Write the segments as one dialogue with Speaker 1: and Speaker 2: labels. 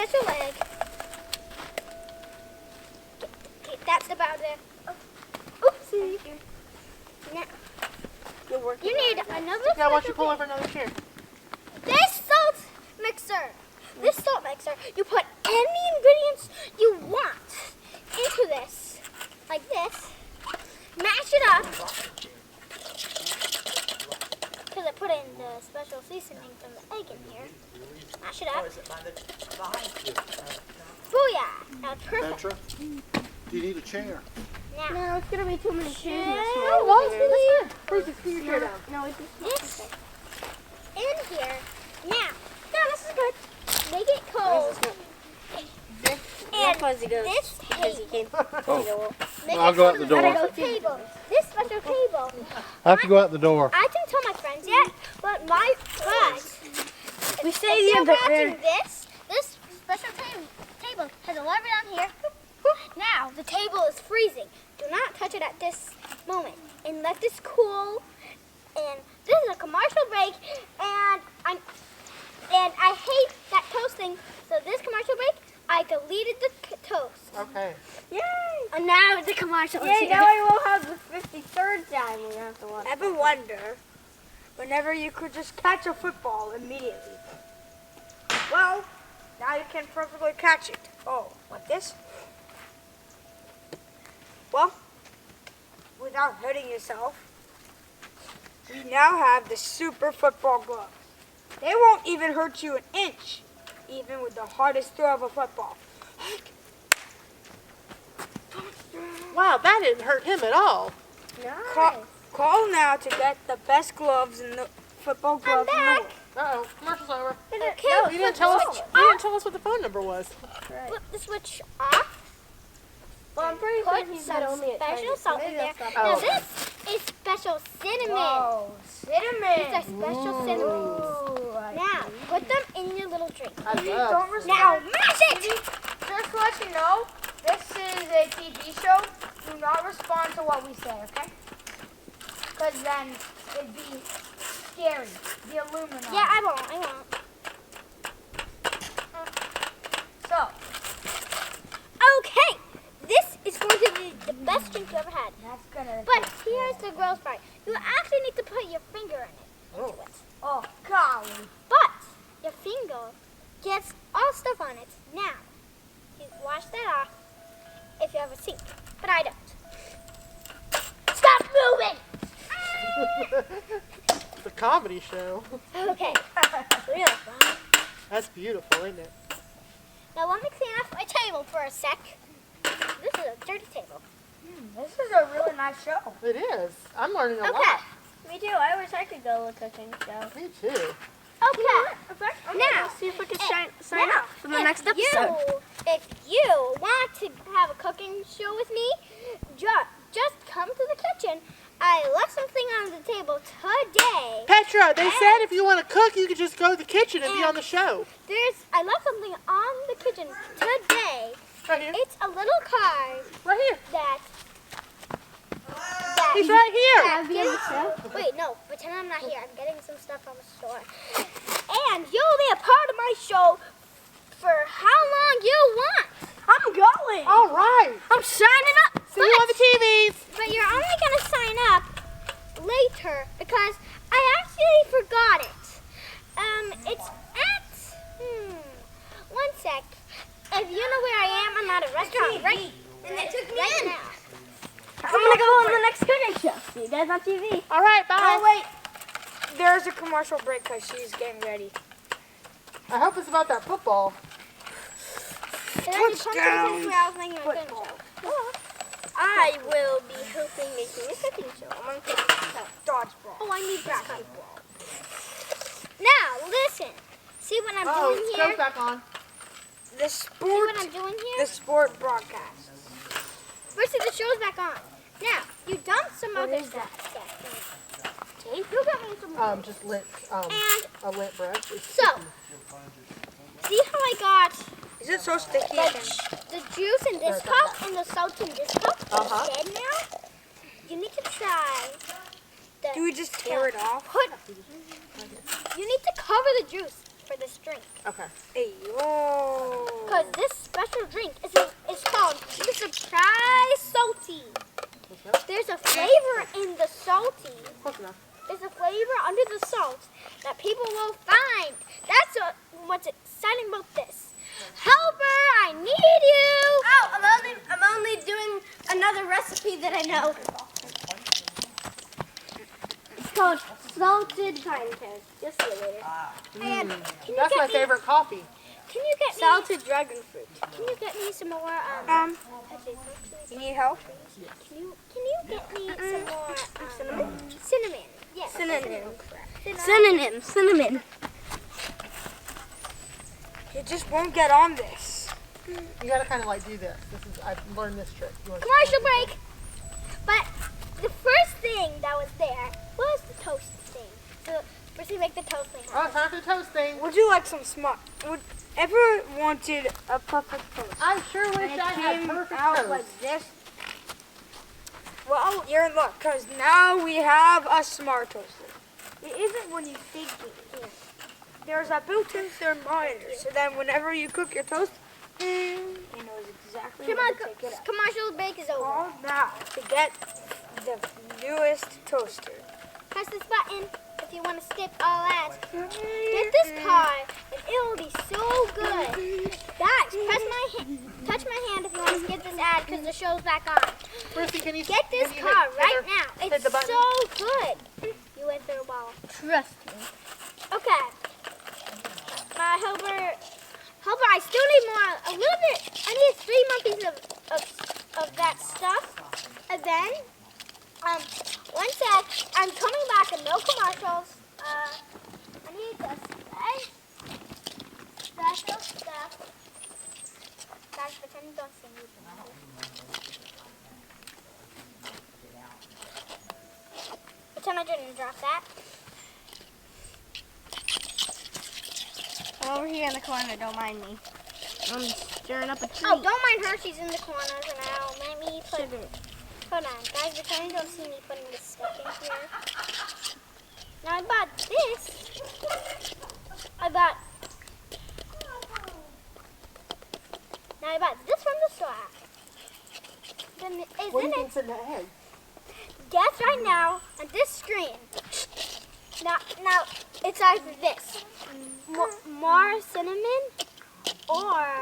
Speaker 1: special leg. Okay, that's about it. Oopsie. Now, you need another
Speaker 2: Yeah, why don't you
Speaker 1: special
Speaker 2: pull over another chair?
Speaker 1: This salt mixer, you put any ingredients you want into this, like this. Mash it up, because I put in the special seasoning from the egg in here. Mash it up. Booyah! Now it's perfect.
Speaker 3: Petra, do you need a chair?
Speaker 1: Now,
Speaker 4: No, it's gonna be too many shoes.
Speaker 1: Chair.
Speaker 2: Please just put your chair down.
Speaker 4: No, it's just
Speaker 1: this in here. Now, this is good. Make it cold. And
Speaker 4: fuzzy goes.
Speaker 1: this table. Make
Speaker 3: I'll
Speaker 1: it
Speaker 3: go
Speaker 1: so
Speaker 3: out the
Speaker 1: that
Speaker 3: door.
Speaker 1: special table. This special table.
Speaker 3: I have to go out the door.
Speaker 1: I didn't tell my friends yet, but
Speaker 4: We say
Speaker 1: if
Speaker 4: the
Speaker 1: you're
Speaker 4: other.
Speaker 1: watching this special table has a lever down here. Now the table is freezing. Do not touch it at this moment, and let this cool. And this is a commercial break, and I hate that toast thing. So this commercial break, I deleted the toast.
Speaker 2: Okay.
Speaker 4: Yay!
Speaker 1: And now the commercial.
Speaker 4: Yay! Now we won't have the 53rd time we have to watch.
Speaker 5: Ever wonder, whenever you could just catch a football immediately? Well, now you can perfectly catch it. Oh, like this? Well, without hurting yourself, we now have the super football gloves. They won't even hurt you an inch, even with the hardest throw of a football.
Speaker 2: Wow, that didn't hurt him at all.
Speaker 5: Call now to get the best gloves in the football gloves in the world.
Speaker 2: Uh-oh, commercial's over.
Speaker 1: Okay,
Speaker 2: You didn't tell us. You didn't tell us what the phone number was.
Speaker 1: flip the switch off.
Speaker 4: Well, I'm pretty sure
Speaker 1: Put
Speaker 4: he
Speaker 1: some
Speaker 4: said only at
Speaker 1: special
Speaker 4: times.
Speaker 1: salt
Speaker 4: Maybe
Speaker 1: in there.
Speaker 4: that's
Speaker 1: Now
Speaker 4: not-
Speaker 1: this is special cinnamon.
Speaker 4: Whoa,
Speaker 1: These
Speaker 4: cinnamon.
Speaker 1: are special cinnamon.
Speaker 4: Ooh, I
Speaker 1: Now put them in your little drink.
Speaker 2: I love.
Speaker 1: Now mash it.
Speaker 5: Just to let you know, this is a TV show. Do not respond to what we say, okay? Because then it'd be scary. The Illuminati.
Speaker 1: Yeah, I won't.
Speaker 5: So,
Speaker 1: Okay, this is going to be the best drink you ever had.
Speaker 5: that's gonna.
Speaker 1: But here's the gross part. You actually need to put your finger in it.
Speaker 5: Oh, golly.
Speaker 1: But your finger gets all stuff on it. Now, you wash that off if you have a sink. But I don't. Stop moving!
Speaker 2: It's a comedy show.
Speaker 1: Okay. Real fun.
Speaker 2: That's beautiful, isn't it?
Speaker 1: Now let me clean off my table for a sec. This is a dirty table.
Speaker 5: This is a really nice show.
Speaker 2: It is. I'm learning a
Speaker 1: Okay.
Speaker 2: lot.
Speaker 4: Me too. I wish I could go to a cooking show.
Speaker 2: Me too.
Speaker 1: Okay. Now,
Speaker 4: See if we can sign
Speaker 1: now,
Speaker 4: up for the next episode.
Speaker 1: If you want to have a cooking show with me, just come to the kitchen. I left something on the table today.
Speaker 2: Petra, they said if you want to cook, you could just go to the kitchen and be on the show.
Speaker 1: I left something on the kitchen today.
Speaker 2: Right here.
Speaker 1: It's a little card
Speaker 2: Right here.
Speaker 1: that
Speaker 2: He's right here.
Speaker 1: Wait, no, pretend I'm not here. I'm getting some stuff from the store. And you'll be a part of my show for how long you want.
Speaker 4: I'm going.
Speaker 2: All right.
Speaker 1: I'm signing up.
Speaker 2: See you on the TVs.
Speaker 1: But you're only going to sign up later because I actually forgot it. It's at, one sec. If you know where I am, I'm at a restaurant right now.
Speaker 4: I'm gonna go on the next cooking show. See you guys on TV.
Speaker 2: All right, bye.
Speaker 5: Oh, wait. There's a commercial break because she's getting ready.
Speaker 2: I hope it's about that football.
Speaker 5: Touchdown.
Speaker 4: I will be helping making a cooking show. I'm on cooking show.
Speaker 5: Dodgeball.
Speaker 1: Oh, I need basketball. Now, listen. See what I'm
Speaker 2: Oh,
Speaker 1: doing
Speaker 2: it
Speaker 1: here?
Speaker 2: goes back on.
Speaker 5: The
Speaker 1: See
Speaker 5: sport.
Speaker 1: what I'm doing here?
Speaker 5: The sport broadcast.
Speaker 1: First, the show's back on. Now, you dumped some other
Speaker 5: is
Speaker 1: stuff. Tape? You got me some more.
Speaker 2: Just lint.
Speaker 1: And
Speaker 2: A lint brush.
Speaker 1: so, see how I got
Speaker 5: Is it so sticky?
Speaker 1: the juice in this cup and the salt in this cup
Speaker 2: Uh-huh.
Speaker 1: instead now? You need to try
Speaker 5: Do we just tear it off?
Speaker 1: you need to cover the juice for this drink.
Speaker 2: Okay.
Speaker 5: Hey, yo.
Speaker 1: Because this special drink is called the Surprise Salty. There's a flavor in the salty.
Speaker 2: Close enough.
Speaker 1: There's a flavor under the salt that people will find. That's what's exciting about this. Helper, I need you.
Speaker 4: Oh, I'm only doing another recipe that I know. It's called salted pine toast. You'll see it later.
Speaker 1: And can you
Speaker 2: That's
Speaker 1: get
Speaker 2: my
Speaker 1: me-
Speaker 2: favorite coffee.
Speaker 1: Can you get
Speaker 4: Salted dragon fruit.
Speaker 1: Can you get me some more?
Speaker 5: You need help?
Speaker 1: Can you get me some more cinnamon? Cinnamon. Yes.
Speaker 4: Cinnamon.
Speaker 5: You just won't get on this.
Speaker 2: You gotta kind of like do this. I've learned this trick. You wanna-
Speaker 1: Commercial break. But the first thing that was there was the toast thing. So first we make the toast thing.
Speaker 2: Oh, time for the toast thing.
Speaker 5: Would you like some smart? Would ever wanted a perfect toast?
Speaker 2: I sure wish
Speaker 5: And it
Speaker 2: I had
Speaker 5: came
Speaker 2: perfect
Speaker 5: out
Speaker 2: toast.
Speaker 5: like this. Well, you're in luck because now we have a smart toaster. It isn't when you think it is. There's a built-in thermometer, so then whenever you cook your toast, it knows exactly when to take it out.
Speaker 1: Commercial break is over.
Speaker 5: Call now to get the newest toaster.
Speaker 1: Press this button if you want to skip all ads. Get this card and it will be so good. Guys, touch my hand if you want to skip this ad because the show's back on.
Speaker 2: Brucey, can you
Speaker 1: Get this
Speaker 2: can you
Speaker 1: card
Speaker 2: hit
Speaker 1: right
Speaker 2: the-
Speaker 1: now.
Speaker 2: hit
Speaker 1: It's
Speaker 2: the button?
Speaker 1: so good. You went through a ball.
Speaker 4: Trust me.
Speaker 1: Okay. My helper, I still need more, a little bit. I need 3 monkeys of that stuff. And then, one sec, I'm coming back and no commercials. I need the special stuff. Guys, pretend you don't see me. Pretend I didn't drop that.
Speaker 4: I'm over here in the corner. Don't mind me. I'm stirring up a treat.
Speaker 1: Oh, don't mind her. She's in the corner for now. Let me put. Hold on, guys. Pretend you don't see me putting this stuff in here. Now I bought this. Now I bought this from the store. Then is
Speaker 2: What do
Speaker 1: in
Speaker 2: you
Speaker 1: it.
Speaker 2: think's in that egg?
Speaker 1: Guess right now on this screen. Now it's either this, more cinnamon, or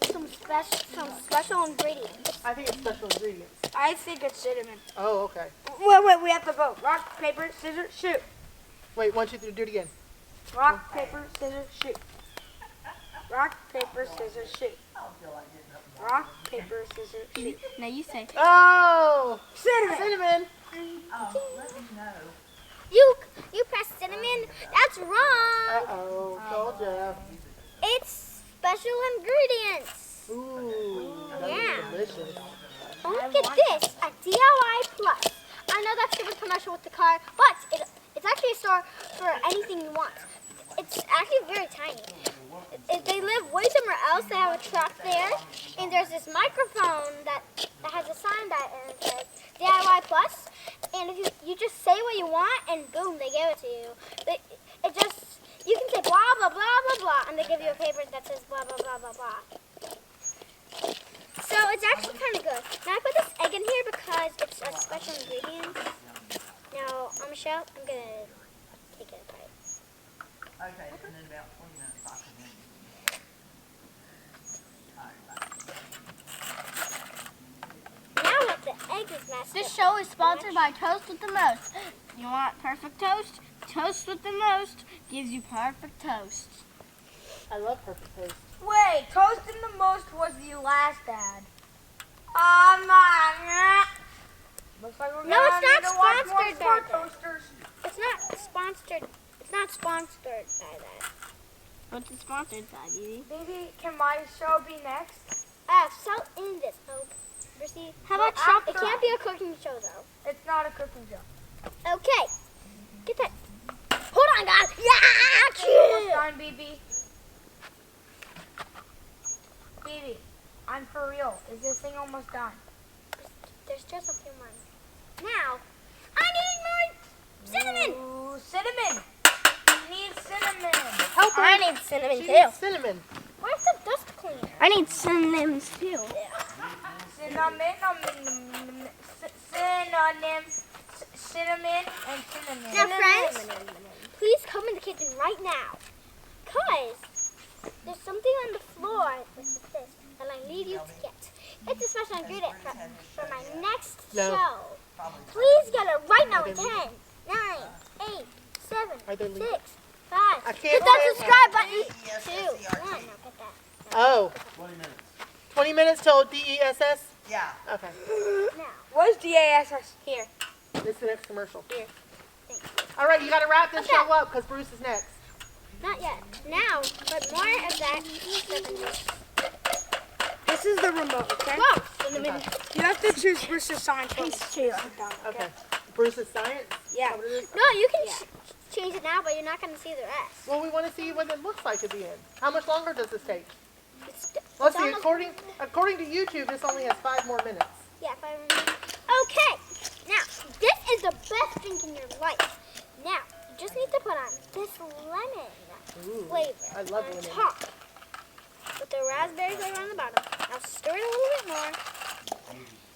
Speaker 1: some special ingredients.
Speaker 2: I think it's special ingredients.
Speaker 5: I think it's cinnamon.
Speaker 2: Oh, okay.
Speaker 5: Wait, we have to vote. Rock, paper, scissors, shoot.
Speaker 2: Wait, 1, 2, 3, do it again.
Speaker 5: Rock, paper, scissors, shoot. Rock, paper, scissors, shoot. Rock, paper, scissors, shoot.
Speaker 4: Now you say.
Speaker 2: Oh!
Speaker 5: Cinnamon.
Speaker 2: Cinnamon!
Speaker 1: You press cinnamon. That's wrong.
Speaker 2: Uh-oh, told ya.
Speaker 1: It's special ingredients.
Speaker 2: Ooh, that
Speaker 1: Yeah.
Speaker 2: looks delicious.
Speaker 1: Oh, look at this, a DIY Plus. I know that's super commercial with the car, but it's actually a store for anything you want. It's actually very tiny. They live way somewhere else. They have a truck there, and there's this microphone that has a sign that says DIY Plus. And if you just say what you want, and boom, they give it to you. You can say blah blah blah blah blah, and they give you a paper that says blah blah blah blah blah. So it's actually kind of good. Now I put this egg in here because it's a special ingredient. Now, Michelle, I'm gonna take it apart.
Speaker 6: Okay, and then about 20 minutes after then.
Speaker 1: Now that the egg is mashed
Speaker 4: This
Speaker 1: up,
Speaker 4: show is sponsored by Toast with the Most. You want perfect toast? Toast with the Most gives you perfect toast.
Speaker 2: I love perfect toast.
Speaker 5: Wait, toasting the most was the last ad. Looks like we're
Speaker 1: No,
Speaker 5: gonna
Speaker 1: it's not
Speaker 5: need to watch more
Speaker 1: sponsored
Speaker 5: smart
Speaker 1: by
Speaker 5: toasters.
Speaker 1: it's not sponsored. It's not sponsored by that.
Speaker 4: What's it sponsored by, Dee?
Speaker 5: Baby, can my show be next?
Speaker 1: Salt in this. Oh, Brucey.
Speaker 4: How about
Speaker 1: Well,
Speaker 4: chocolate?
Speaker 1: It can't be a cooking show though.
Speaker 5: It's not a cooking show.
Speaker 1: Okay. Get that. Hold on, guys.
Speaker 5: Almost
Speaker 1: Yeah.
Speaker 5: done, BB. BB, I'm for real. Is this thing almost done?
Speaker 1: There's just a few more. Now, I need more cinnamon.
Speaker 5: Ooh, cinnamon. We need cinnamon.
Speaker 4: I need cinnamon
Speaker 2: She
Speaker 4: too.
Speaker 2: needs cinnamon.
Speaker 1: Where's the dust cleaner?
Speaker 4: I need synonyms too.
Speaker 5: Cinnamon and cinnamon.
Speaker 1: Now, friends, please come in the kitchen right now. Because there's something on the floor, which is this, that I need you to get. It's a special ingredient for my next show. Please get it right now in 10, 9, 8, 7,
Speaker 2: Are there
Speaker 1: 6,
Speaker 2: leaves?
Speaker 1: 5.
Speaker 2: I can't
Speaker 1: Hit that
Speaker 2: say
Speaker 1: subscribe button.
Speaker 6: Yes,
Speaker 1: 2,
Speaker 6: yes,
Speaker 1: 1. Now get that.
Speaker 2: Oh,
Speaker 3: 20 minutes.
Speaker 2: 20 minutes till DESS?
Speaker 6: Yeah.
Speaker 2: Okay.
Speaker 1: Now,
Speaker 5: What's DASS? Here.
Speaker 2: This is the next commercial.
Speaker 1: thank you.
Speaker 2: All right, you got to wrap this
Speaker 1: Okay.
Speaker 2: show up because Bruce is next.
Speaker 1: Not yet. Now, put more of that stuff in this.
Speaker 5: This is the remote, okay?
Speaker 1: Whoa, cinnamon.
Speaker 5: You have to choose Bruce's science.
Speaker 4: Too.
Speaker 2: Okay. Bruce's science?
Speaker 5: Yeah.
Speaker 2: Is that what it is?
Speaker 1: No, you can change it now, but you're not going to see the rest.
Speaker 2: Well, we want to see what it looks like at the end. How much longer does this take?
Speaker 1: It's
Speaker 2: Let's see,
Speaker 1: almost-
Speaker 2: according to YouTube, this only has 5 more minutes.
Speaker 1: Yeah, 5 minutes. Okay, now, this is the best drink in your life. Now, you just need to put on this lemon flavor
Speaker 2: I love
Speaker 1: on
Speaker 2: lemon.
Speaker 1: top with the raspberry flavor on the bottom. Now, stir it a little bit more.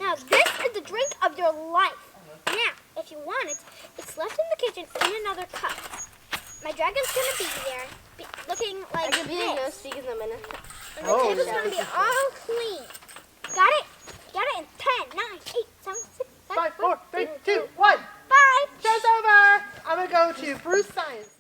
Speaker 1: Now, this is the drink of your life. Now, if you want it, it's left in the kitchen in another cup. My dragon's going to be there, looking like
Speaker 4: I could be a
Speaker 1: this.
Speaker 4: ghost speak in a minute.
Speaker 1: And the
Speaker 2: Oh,
Speaker 1: table's
Speaker 2: yeah,
Speaker 1: going to
Speaker 2: this
Speaker 1: be
Speaker 2: is
Speaker 1: all clean. Got it? Got it in 10, 9, 8, 7, 6,
Speaker 2: 5, 4, 3, 2, 1.
Speaker 1: Bye.
Speaker 2: Show's over. I'm going to go to Bruce Science